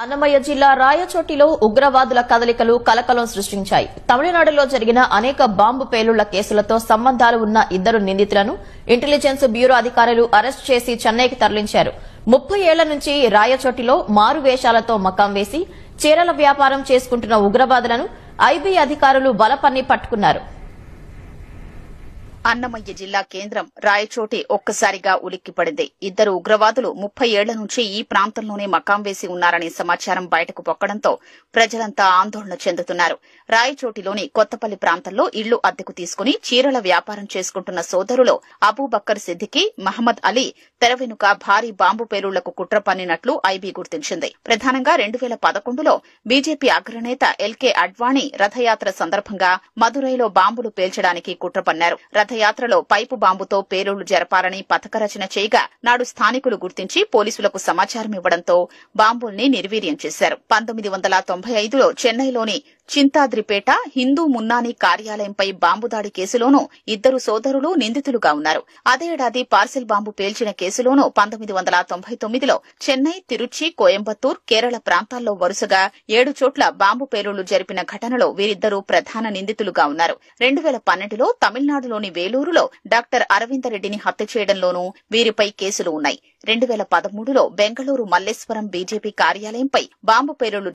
అన్నమయ్య జిల్లా రాయచోటిలో ఉగ్రవాదుల కదలికలు కలకలం సృష్టించాయి. తమిళనాడులో జరిగిన అనేక బాంబు పేలుళ్ల కేసులతో సంబంధాలు ఉన్న ఇద్దరు నిందితులను ఇంటెలిజెన్స్ బ్యూరో అధికారులు అరెస్టు చేసి చెన్నైకి తరలించారు. 30 ఏళ్ల నుంచి రాయచోటిలో మారు వేషాలతో మకాం వేసి చీరల వ్యాపారం చేసుకుంటున్న ఉగ్రవాదులను ఐబీ అధికారులు బలపన్ని పట్టుకున్నారు. అన్నమయ్య జిల్లా కేంద్రం రాయచోటి ఒక్కసారిగా ఉలిక్కిపడింది. ఇద్దరు ఉగ్రవాదులు 30 ఏళ్ల నుంచి ఈ ప్రాంతంలోనే మకాం వేసి ఉన్నారనే సమాచారం బయటకు పొక్కడంతో ప్రజలంతా ఆందోళన చెందుతున్నారు. రాయచోటిలోని కొత్తపల్లి ప్రాంతంలో ఇళ్లు అద్దెకు తీసుకుని చీరల వ్యాపారం చేసుకుంటున్న సోదరులు అబూబక్కర్ సిద్దికీ, మహమ్మద్ అలీ తెర వెనుక భారీ బాంబు పేలుళ్లకు కుట్ర పన్నినట్లు ఐబీ గుర్తించింది. ప్రధానంగా 2011లో బీజేపీ అగ్రనేత ఎల్కే అడ్వాణీ రథయాత్ర సందర్భంగా మదురైలో బాంబులు పేల్చడానికి కుట్ర పన్నారు. రథయాత్రలో పైపు బాంబుతో పేలుళ్లు జరపాలని పథకరచన చేయగా నాడు స్థానికులు గుర్తించి పోలీసులకు సమాచారం ఇవ్వడంతో బాంబుల్ని నిర్వీర్యం చేశారు. 1995లో చెన్నైలోని చింతాద్రిపేట హిందూ మున్నానీ కార్యాలయంపై బాంబు దాడి కేసులోనూ ఇద్దరు సోదరులు నిందితులుగా ఉన్నారు. అదే ఏడాది పార్సిల్ బాంబు పేల్చిన కేసులోనూ 1999లో చెన్నై, తిరుచి, కోయంబత్తూర్, కేరళ ప్రాంతాల్లో వరుసగా 7 చోట్ల బాంబు పేలుళ్లు జరిపిన ఘటనలో వీరిద్దరూ ప్రధాన నిందితులుగా ఉన్నారు. 2012లో తమిళనాడులోని వేలూరులో డాక్టర్ అరవిందరెడ్డిని హత్య చేయడంలోనూ వీరిపై కేసులు ఉన్నాయి. 2013లో బెంగళూరు మల్లేశ్వరం బీజేపీ కార్యాలయంపై బాంబు పేలుళ్లు